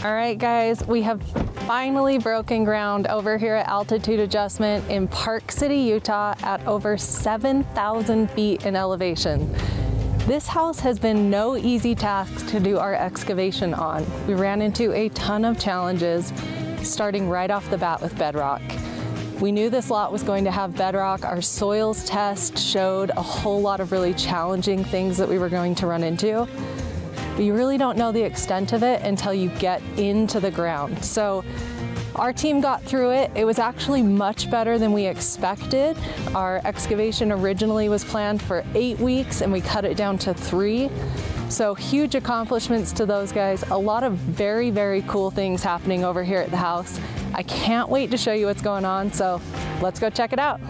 All right, guys, we have finally broken ground over here at Altitude Adjustment in Park City, Utah at over 7,000 feet in elevation. This house has been no easy task to do our excavation on. We ran into a ton of challenges, starting right off the bat with bedrock. We knew this lot was going to have bedrock. Our soils test showed a whole lot of really challenging things that we were going to run into. But you really don't know the extent of it until you get into the ground. So our team got through it. It was actually much better than we expected. Our excavation originally was planned for 8 weeks and we cut it down to 3. So huge accomplishments to those guys. A lot of very, very cool things happening over here at the house. I can't wait to show you what's going on, so let's go check it out.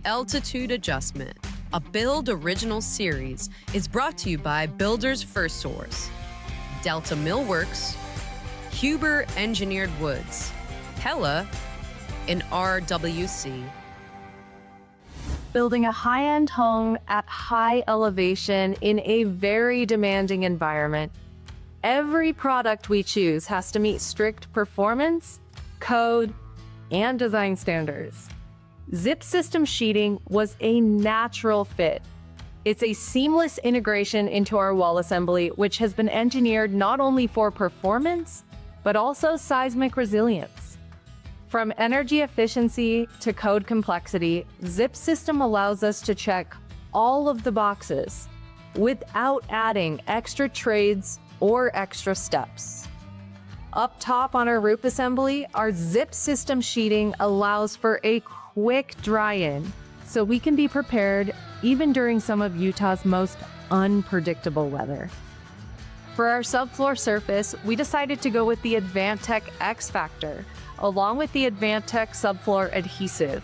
Altitude Adjustment, a Build Original series, is brought to you by Builders FirstSource, Delta Millworks, Huber Engineered Woods, Hella, and RWC. Building a high-end home at high elevation in a very demanding environment. Every product we choose has to meet strict performance, code, and design standards. Zip system sheeting was a natural fit. It's a seamless integration into our wall assembly, which has been engineered not only for performance, but also seismic resilience. From energy efficiency to code complexity, Zip system allows us to check all of the boxes without adding extra trades or extra steps. Up top on our roof assembly, our Zip system sheeting allows for a quick dry-in, so we can be prepared even during some of Utah's most unpredictable weather. For our subfloor surface, we decided to go with the Advantech X Factor, along with the Advantech subfloor adhesive.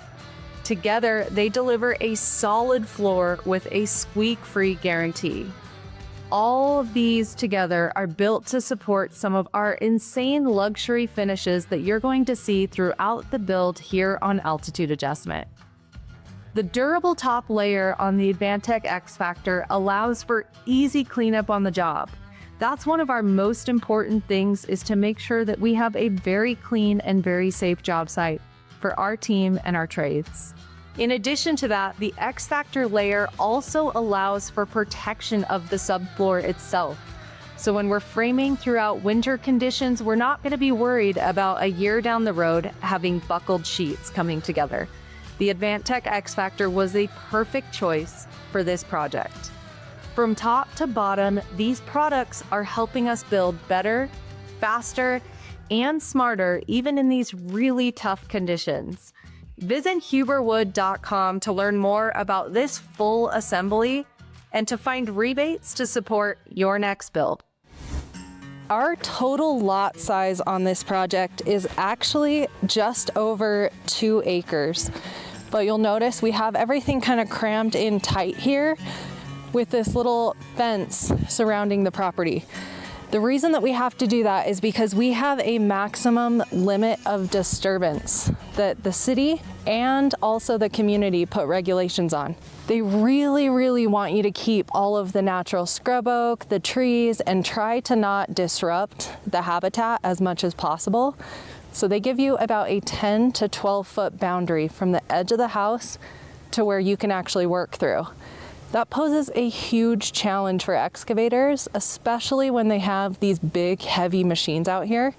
Together, they deliver a solid floor with a squeak-free guarantee. All of these together are built to support some of our insane luxury finishes that you're going to see throughout the build here on Altitude Adjustment. The durable top layer on the Advantech X Factor allows for easy cleanup on the job. That's one of our most important things, is to make sure that we have a very clean and very safe job site for our team and our trades. In addition to that, the X Factor layer also allows for protection of the subfloor itself. So when we're framing throughout winter conditions, we're not going to be worried about a year down the road having buckled sheets coming together. The Advantech X Factor was a perfect choice for this project. From top to bottom, these products are helping us build better, faster, and smarter, even in these really tough conditions. Visit huberwood.com to learn more about this full assembly and to find rebates to support your next build. Our total lot size on this project is actually just over 2 acres. But you'll notice we have everything kind of crammed in tight here with this little fence surrounding the property. The reason that we have to do that is because we have a maximum limit of disturbance that the city and also the community put regulations on. They really, really want you to keep all of the natural scrub oak, the trees, and try to not disrupt the habitat as much as possible. So they give you about a 10 to 12 foot boundary from the edge of the house to where you can actually work through. That poses a huge challenge for excavators, especially when they have these big, heavy machines out here.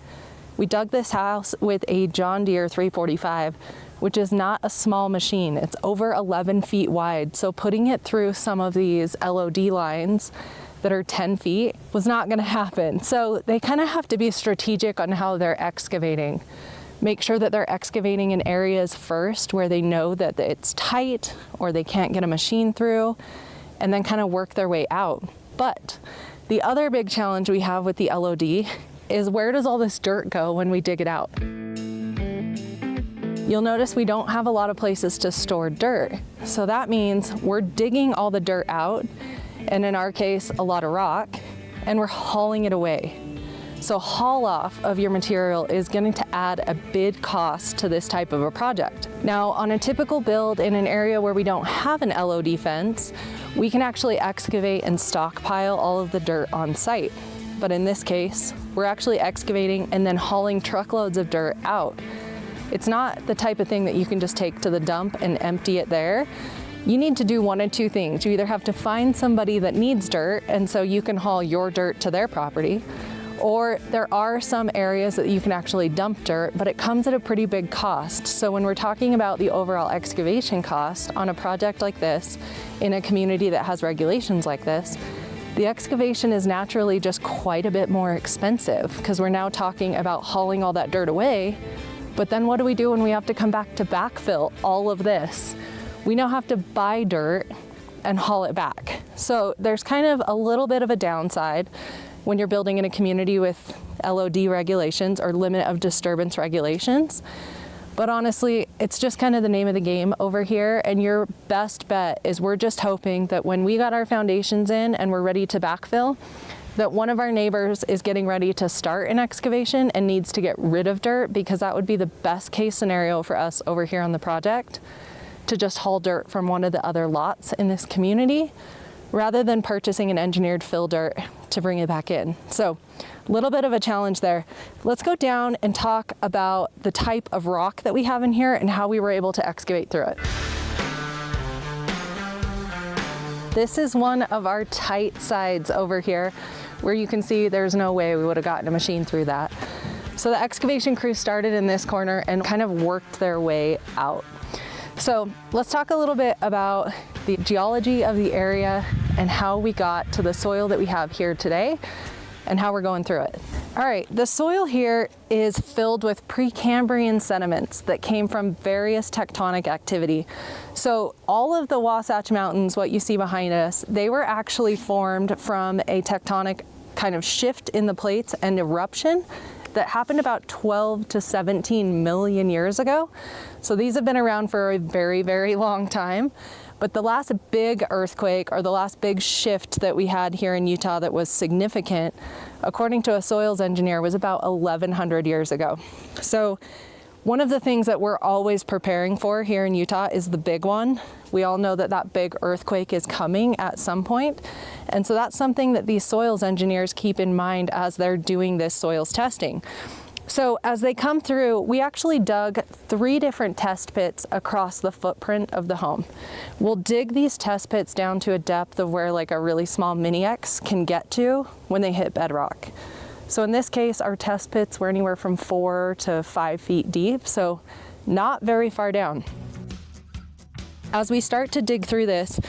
We dug this house with a John Deere 345, which is not a small machine. It's over 11 feet wide. So putting it through some of these LOD lines that are 10 feet was not gonna happen. So they kind of have to be strategic on how they're excavating. Make sure that they're excavating in areas first where they know that it's tight or they can't get a machine through, and then kind of work their way out. But the other big challenge we have with the LOD is, where does all this dirt go when we dig it out? You'll notice we don't have a lot of places to store dirt. So that means we're digging all the dirt out, and in our case, a lot of rock, and we're hauling it away. So haul off of your material is going to add a big cost to this type of a project. Now, on a typical build in an area where we don't have an LOD fence, we can actually excavate and stockpile all of the dirt on site. but in this case, we're actually excavating and then hauling truckloads of dirt out. It's not the type of thing that you can just take to the dump and empty it there. You need to do one of two things. You either have to find somebody that needs dirt, and so you can haul your dirt to their property, or there are some areas that you can actually dump dirt, but it comes at a pretty big cost. So when we're talking about the overall excavation cost on a project like this, in a community that has regulations like this, the excavation is naturally just quite a bit more expensive, because we're now talking about hauling all that dirt away. But then what do we do when we have to come back to backfill all of this? We now have to buy dirt and haul it back. So there's kind of a little bit of a downside when you're building in a community with LOD regulations or limit of disturbance regulations. But honestly, it's just kind of the name of the game over here, and your best bet is we're just hoping that when we got our foundations in and we're ready to backfill, that one of our neighbors is getting ready to start an excavation and needs to get rid of dirt, because that would be the best case scenario for us over here on the project, to just haul dirt from one of the other lots in this community, rather than purchasing an engineered fill dirt to bring it back in. So a little bit of a challenge there. Let's go down and talk about the type of rock that we have in here and how we were able to excavate through it. This is one of our tight sides over here, where you can see there's no way we would have gotten a machine through that. So the excavation crew started in this corner and kind of worked their way out. So let's talk a little bit about the geology of the area and how we got to the soil that we have here today and how we're going through it. All right, the soil here is filled with Precambrian sediments that came from various tectonic activity. So all of the Wasatch Mountains, what you see behind us, they were actually formed from a tectonic kind of shift in the plates and eruption that happened about 12 to 17 million years ago. So these have been around for a very, very long time. But the last big earthquake, or the last big shift that we had here in Utah that was significant, according to a soils engineer, was about 1100 years ago. So one of the things that we're always preparing for here in Utah is the big one. We all know that that big earthquake is coming at some point. And so that's something that these soils engineers keep in mind as they're doing this soils testing. So as they come through, we actually dug 3 different test pits across the footprint of the home. We'll dig these test pits down to a depth of where like a really small mini-X can get to when they hit bedrock. So in this case, our test pits were anywhere from 4 to 5 feet deep, so not very far down. As we start to dig through this,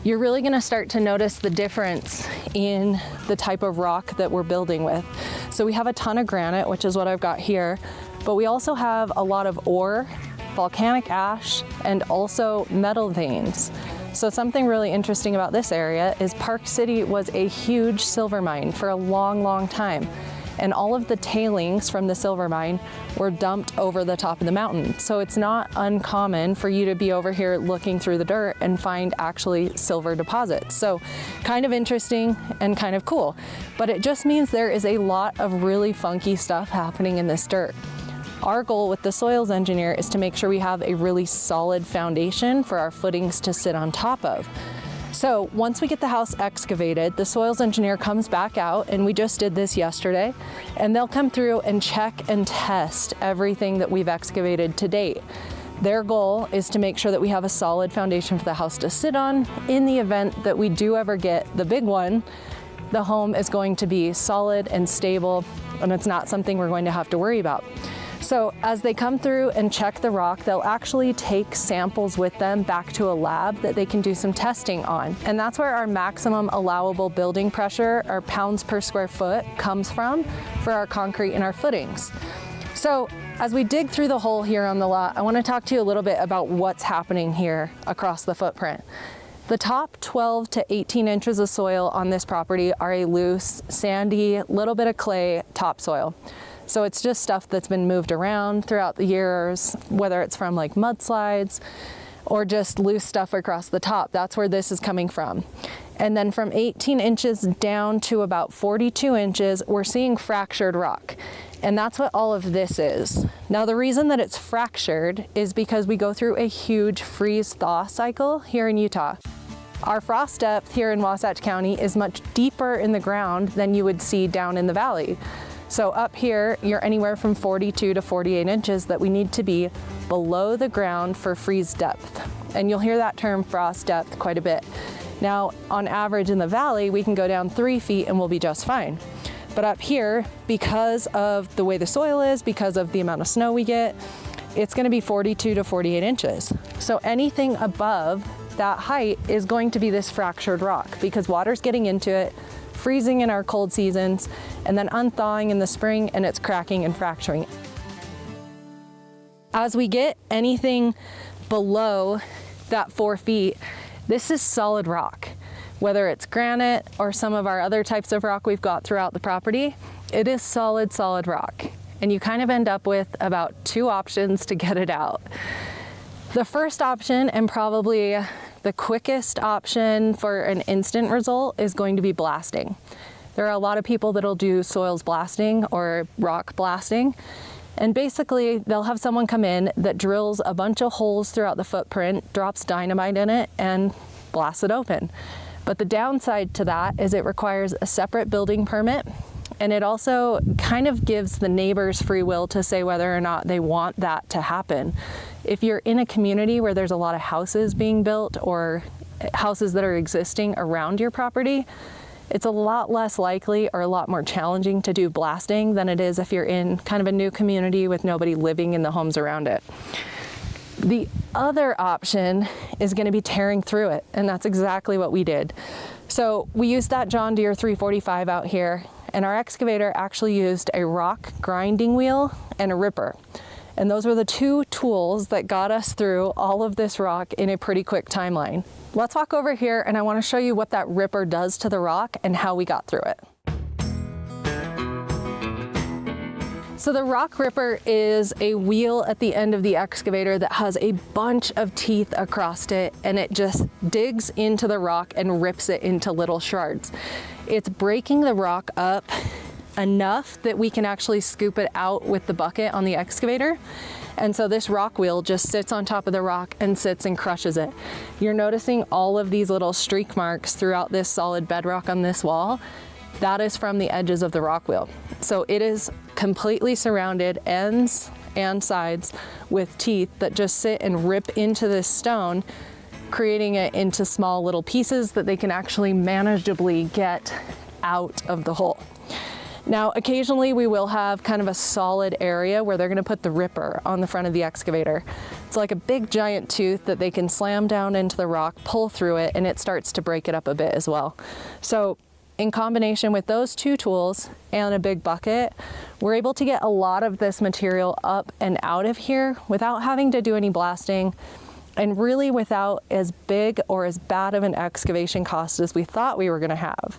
you're really going to start to notice the difference in the type of rock that we're building with. So we have a ton of granite, which is what I've got here, but we also have a lot of ore, volcanic ash, and also metal veins. So something really interesting about this area is Park City was a huge silver mine for a long, long time. And all of the tailings from the silver mine were dumped over the top of the mountain. So it's not uncommon for you to be over here looking through the dirt and find actually silver deposits. So kind of interesting and kind of cool. But it just means there is a lot of really funky stuff happening in this dirt. Our goal with the soils engineer is to make sure we have a really solid foundation for our footings to sit on top of. So once we get the house excavated, the soils engineer comes back out, and we just did this yesterday, and they'll come through and check and test everything that we've excavated to date. Their goal is to make sure that we have a solid foundation for the house to sit on. In the event that we do ever get the big one, the home is going to be solid and stable, and it's not something we're going to have to worry about. So as they come through and check the rock, they'll actually take samples with them back to a lab that they can do some testing on. And that's where our maximum allowable building pressure, or pounds per square foot, comes from for our concrete and our footings. So as we dig through the hole here on the lot, I want to talk to you a little bit about what's happening here across the footprint. The top 12 to 18 inches of soil on this property are a loose, sandy, little bit of clay topsoil. So it's just stuff that's been moved around throughout the years, whether it's from like mudslides or just loose stuff across the top. That's where this is coming from. And then from 18 inches down to about 42 inches, we're seeing fractured rock. And that's what all of this is. Now, the reason that it's fractured is because we go through a huge freeze-thaw cycle here in Utah. Our frost depth here in Wasatch County is much deeper in the ground than you would see down in the valley. So up here, you're anywhere from 42 to 48 inches that we need to be below the ground for freeze depth. And you'll hear that term frost depth quite a bit. Now, on average in the valley, we can go down 3 feet and we'll be just fine. But up here, because of the way the soil is, because of the amount of snow we get, it's gonna be 42 to 48 inches. So anything above that height is going to be this fractured rock because water's getting into it, freezing in our cold seasons, and then unthawing in the spring, and it's cracking and fracturing. As we get anything below that 4 feet, this is solid rock. Whether it's granite or some of our other types of rock we've got throughout the property, it is solid rock. And you kind of end up with about 2 options to get it out. The first option, and probably the quickest option for an instant result, is going to be blasting. There are a lot of people that'll do soils blasting or rock blasting. And basically they'll have someone come in that drills a bunch of holes throughout the footprint, drops dynamite in it, and blasts it open. But the downside to that is it requires a separate building permit, and it also kind of gives the neighbors free will to say whether or not they want that to happen. If you're in a community where there's a lot of houses being built or houses that are existing around your property, it's a lot less likely or a lot more challenging to do blasting than it is if you're in kind of a new community with nobody living in the homes around it. The other option is going to be tearing through it, and that's exactly what we did. So we used that John Deere 345 out here, and our excavator actually used a rock grinding wheel and a ripper. And those were the 2 tools that got us through all of this rock in a pretty quick timeline. Let's walk over here and I want to show you what that ripper does to the rock and how we got through it. So the rock ripper is a wheel at the end of the excavator that has a bunch of teeth across it, and it just digs into the rock and rips it into little shards. It's breaking the rock up enough that we can actually scoop it out with the bucket on the excavator. And so this rock wheel just sits on top of the rock and sits and crushes it. You're noticing all of these little streak marks throughout this solid bedrock on this wall. That is from the edges of the rock wheel. So it is completely surrounded, ends and sides, with teeth that just sit and rip into this stone, creating it into small little pieces that they can actually manageably get out of the hole. Now, occasionally we will have kind of a solid area where they're going to put the ripper on the front of the excavator. It's like a big giant tooth that they can slam down into the rock, pull through it, and it starts to break it up a bit as well. So in combination with those 2 tools and a big bucket, we're able to get a lot of this material up and out of here without having to do any blasting, and really without as big or as bad of an excavation cost as we thought we were going to have.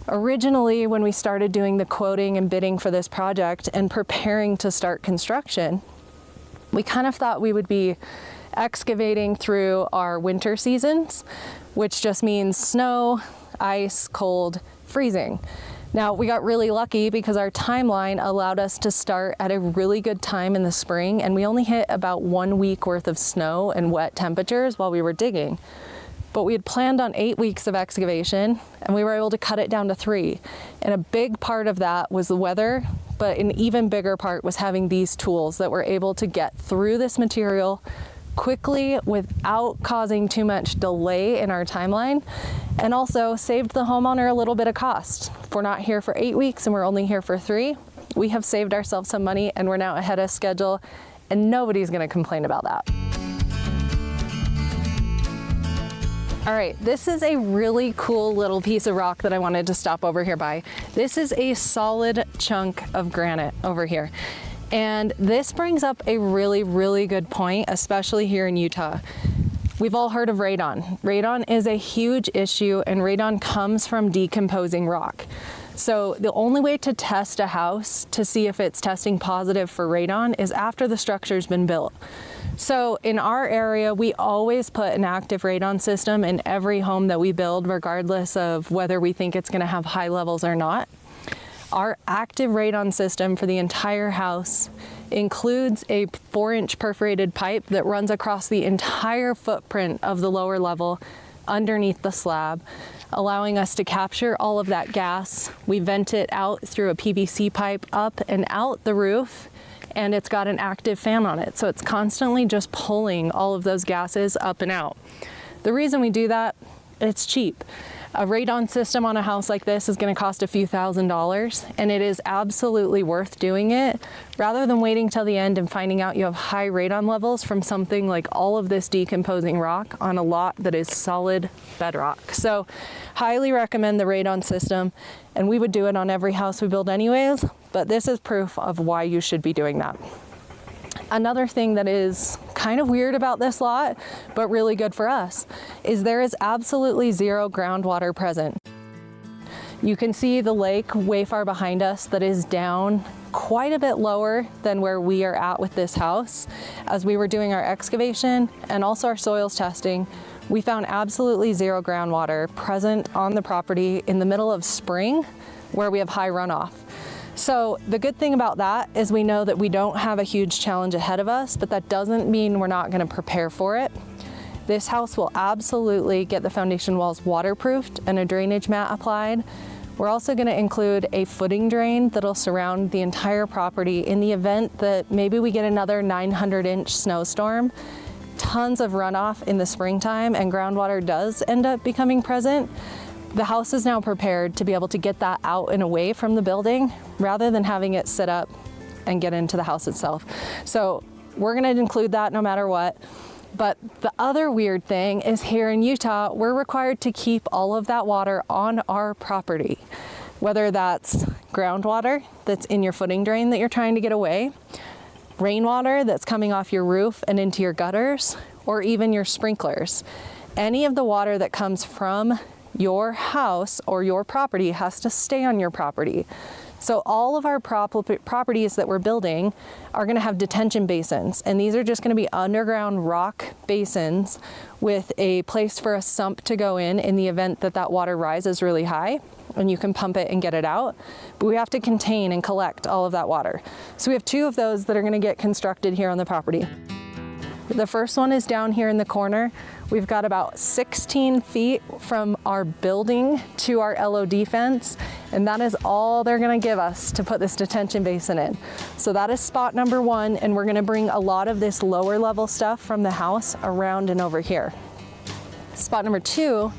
Originally, when we started doing the quoting and bidding for this project and preparing to start construction, we kind of thought we would be excavating through our winter seasons, which just means snow, ice, cold, freezing. Now, we got really lucky because our timeline allowed us to start at a really good time in the spring, and we only hit about 1 week worth of snow and wet temperatures while we were digging. But we had planned on 8 weeks of excavation, and we were able to cut it down to 3. And a big part of that was the weather, but an even bigger part was having these tools that were able to get through this material quickly without causing too much delay in our timeline, and also saved the homeowner a little bit of cost. If we're not here for 8 weeks and we're only here for 3, we have saved ourselves some money, and we're now ahead of schedule, and nobody's going to complain about that. All right, this is a really cool little piece of rock that I wanted to stop over here by. This is a solid chunk of granite over here. And this brings up a really, really good point, especially here in Utah. We've all heard of radon. Radon is a huge issue, and radon comes from decomposing rock. So the only way to test a house to see if it's testing positive for radon is after the structure's been built. So in our area, we always put an active radon system in every home that we build, regardless of whether we think it's going to have high levels or not. Our active radon system for the entire house includes a 4-inch perforated pipe that runs across the entire footprint of the lower level, underneath the slab, allowing us to capture all of that gas. We vent it out through a PVC pipe up and out the roof, and it's got an active fan on it. So it's constantly just pulling all of those gases up and out. The reason we do that, it's cheap. A radon system on a house like this is going to cost a few $1,000s, and it is absolutely worth doing it rather than waiting till the end and finding out you have high radon levels from something like all of this decomposing rock on a lot that is solid bedrock. So highly recommend the radon system, and we would do it on every house we build anyways, but this is proof of why you should be doing that. Another thing that is kind of weird about this lot, but really good for us, is there is absolutely zero groundwater present. You can see the lake way far behind us that is down quite a bit lower than where we are at with this house. As we were doing our excavation and also our soils testing, we found absolutely zero groundwater present on the property in the middle of spring where we have high runoff. So the good thing about that is we know that we don't have a huge challenge ahead of us, but that doesn't mean we're not going to prepare for it. This house will absolutely get the foundation walls waterproofed and a drainage mat applied. We're also going to include a footing drain that'll surround the entire property in the event that maybe we get another 900-inch snowstorm. Tons of runoff in the springtime and groundwater does end up becoming present. The house is now prepared to be able to get that out and away from the building rather than having it sit up and get into the house itself. So we're going to include that no matter what. But the other weird thing is here in Utah, we're required to keep all of that water on our property, whether that's groundwater that's in your footing drain that you're trying to get away, rainwater that's coming off your roof and into your gutters, or even your sprinklers. Any of the water that comes from your house or your property has to stay on your property. So all of our properties that we're building are going to have detention basins, and these are just going to be underground rock basins with a place for a sump to go in the event that that water rises really high, and you can pump it and get it out. But we have to contain and collect all of that water. So we have 2 of those that are going to get constructed here on the property. The first one is down here in the corner. We've got about 16 feet from our building to our LOD fence, and that is all they're gonna give us to put this detention basin in. So that is spot number 1, and we're gonna bring a lot of this lower level stuff from the house around and over here. Spot number 2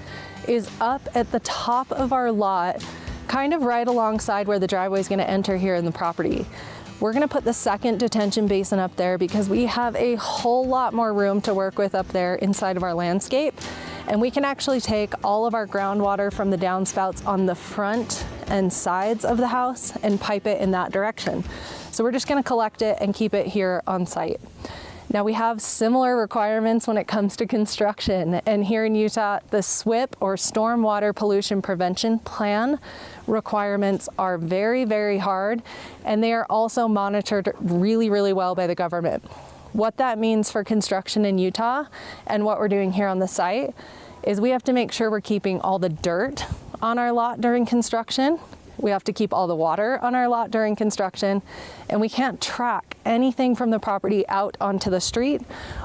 is up at the top of our lot, kind of right alongside where the driveway is gonna enter here in the property. We're gonna put the second detention basin up there because we have a whole lot more room to work with up there inside of our landscape. And we can actually take all of our groundwater from the downspouts on the front and sides of the house and pipe it in that direction. So we're just gonna collect it and keep it here on site. Now we have similar requirements when it comes to construction, and here in Utah, the SWIP or Stormwater Pollution Prevention Plan requirements are very, very hard, and they are also monitored really, really well by the government. What that means for construction in Utah and what we're doing here on the site is we have to make sure we're keeping all the dirt on our lot during construction. We have to keep all the water on our lot during construction, and we can't track anything from the property out onto the street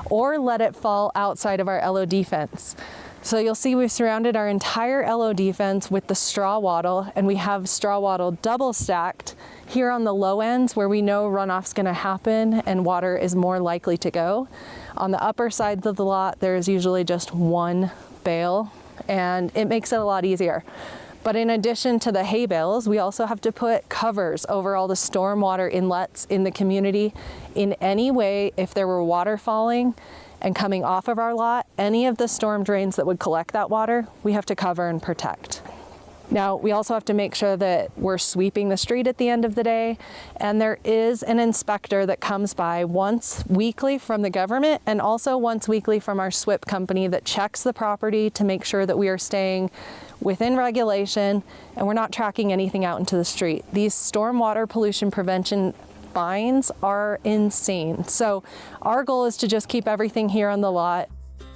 or let it fall outside of our LOD fence. So you'll see we've surrounded our entire LOD fence with the straw wattle, and we have straw wattle double stacked here on the low ends where we know runoff's gonna happen and water is more likely to go. On the upper sides of the lot, there's usually just 1 bale, and it makes it a lot easier. But in addition to the hay bales, we also have to put covers over all the stormwater inlets in the community. In any way, if there were water falling and coming off of our lot, any of the storm drains that would collect that water, we have to cover and protect. Now, we also have to make sure that we're sweeping the street at the end of the day, and there is an inspector that comes by once weekly from the government and also once weekly from our SWIP company that checks the property to make sure that we are staying within regulation and we're not tracking anything out into the street. These stormwater pollution prevention fines are insane. So our goal is to just keep everything here on the lot.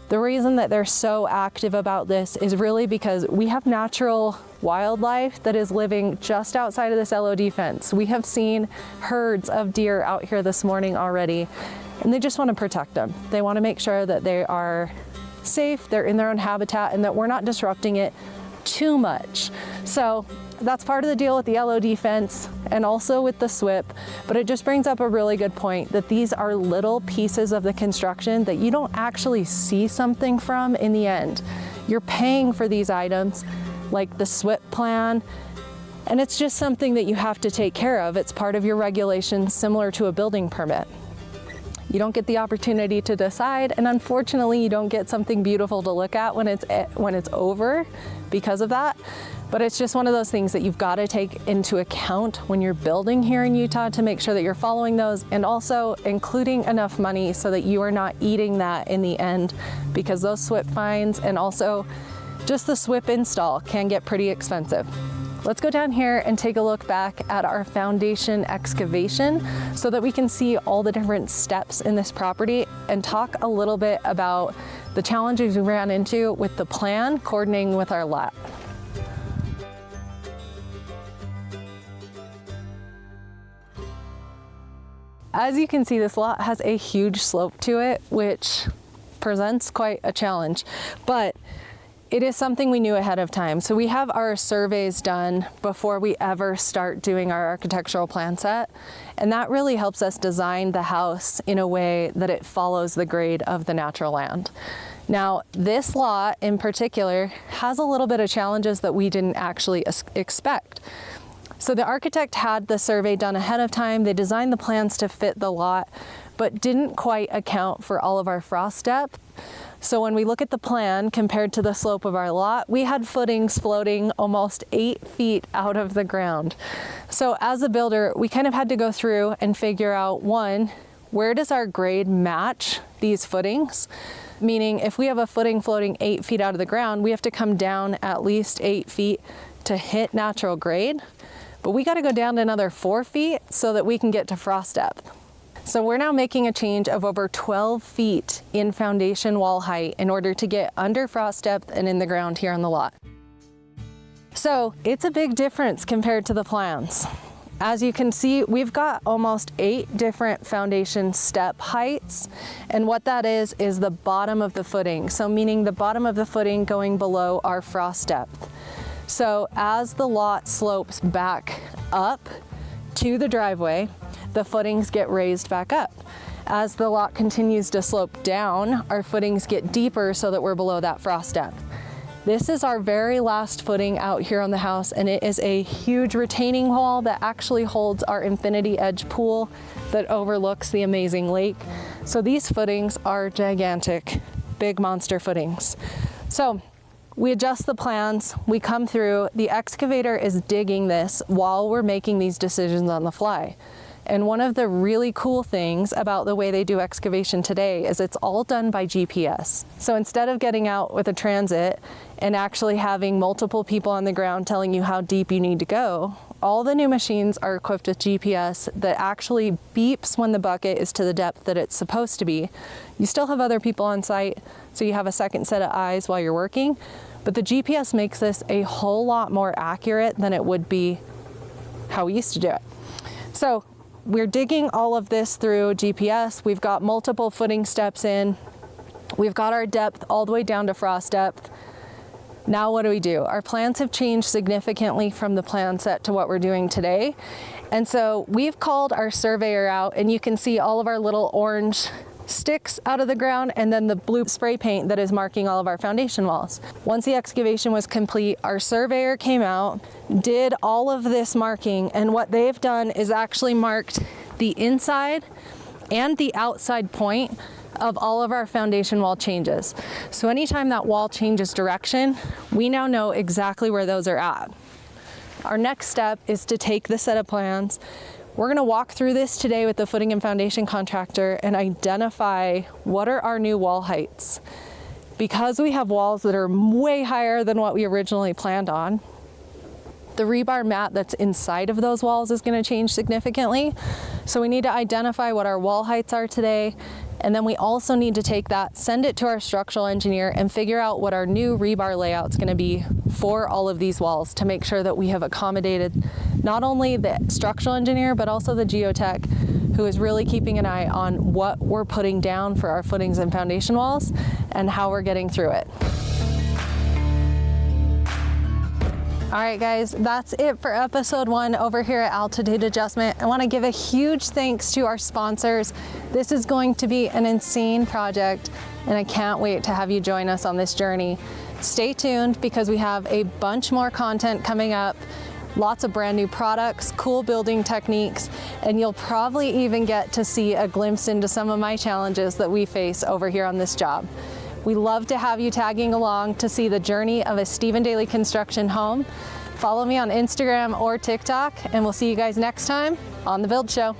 The reason that they're so active about this is really because we have natural wildlife that is living just outside of this LOD fence. We have seen herds of deer out here this morning already, and they just want to protect them. They want to make sure that they are safe, they're in their own habitat, and that we're not disrupting it too much. So that's part of the deal with the LOD fence and also with the SWIP, but it just brings up a really good point that these are little pieces of the construction that you don't actually see something from in the end. You're paying for these items like the SWIP plan, and it's just something that you have to take care of. It's part of your regulations, similar to a building permit. You don't get the opportunity to decide, and unfortunately you don't get something beautiful to look at when it's over because of that. But it's just one of those things that you've got to take into account when you're building here in Utah to make sure that you're following those, and also including enough money so that you are not eating that in the end, because those SWIP fines and also just the SWIP install can get pretty expensive. Let's go down here and take a look back at our foundation excavation so that we can see all the different steps in this property and talk a little bit about the challenges we ran into with the plan coordinating with our lot. As you can see, this lot has a huge slope to it, which presents quite a challenge, but it is something we knew ahead of time. So we have our surveys done before we ever start doing our architectural plan set. And that really helps us design the house in a way that it follows the grade of the natural land. Now, this lot in particular has a little bit of challenges that we didn't actually expect. So the architect had the survey done ahead of time. They designed the plans to fit the lot, but didn't quite account for all of our frost depth. So when we look at the plan compared to the slope of our lot, we had footings floating almost 8 feet out of the ground. So as a builder, we kind of had to go through and figure out, one, where does our grade match these footings? Meaning if we have a footing floating 8 feet out of the ground, we have to come down at least 8 feet to hit natural grade. But we got to go down another 4 feet so that we can get to frost depth. So we're now making a change of over 12 feet in foundation wall height in order to get under frost depth and in the ground here on the lot. So it's a big difference compared to the plans. As you can see, we've got almost 8 different foundation step heights. And what that is the bottom of the footing. So meaning the bottom of the footing going below our frost depth. So as the lot slopes back up to the driveway, the footings get raised back up. As the lot continues to slope down, our footings get deeper so that we're below that frost depth. This is our very last footing out here on the house, and it is a huge retaining wall that actually holds our infinity edge pool that overlooks the amazing lake. So these footings are gigantic, big monster footings. So we adjust the plans, we come through, the excavator is digging this while we're making these decisions on the fly. And one of the really cool things about the way they do excavation today is it's all done by GPS. So instead of getting out with a transit and actually having multiple people on the ground telling you how deep you need to go, all the new machines are equipped with GPS that actually beeps when the bucket is to the depth that it's supposed to be. You still have other people on site, so you have a second set of eyes while you're working, but the GPS makes this a whole lot more accurate than it would be how we used to do it. So we're digging all of this through GPS. We've got multiple footing steps in. We've got our depth all the way down to frost depth. Now what do? Our plans have changed significantly from the plan set to what we're doing today. And so we've called our surveyor out, and you can see all of our little orange sticks out of the ground and then the blue spray paint that is marking all of our foundation walls. Once the excavation was complete, our surveyor came out, did all of this marking, and what they've done is actually marked the inside and the outside point of all of our foundation wall changes. So anytime that wall changes direction, we now know exactly where those are at. Our next step is to take the set of plans. We're going to walk through this today with the footing and foundation contractor and identify what are our new wall heights. Because we have walls that are way higher than what we originally planned on, the rebar mat that's inside of those walls is going to change significantly. So we need to identify what our wall heights are today, and then we also need to take that, send it to our structural engineer, and figure out what our new rebar layout is going to be for all of these walls to make sure that we have accommodated not only the structural engineer but also the geotech who is really keeping an eye on what we're putting down for our footings and foundation walls and how we're getting through it. All right, guys, that's it for episode 1 over here at Altitude Adjustment. I want to give a huge thanks to our sponsors. This is going to be an insane project, and I can't wait to have you join us on this journey. Stay tuned because we have a bunch more content coming up, lots of brand new products, cool building techniques, and you'll probably even get to see a glimpse into some of my challenges that we face over here on this job. We love to have you tagging along to see the journey of a Stephanie Dailey construction home. Follow me on Instagram or TikTok, and we'll see you guys next time on The Build Show.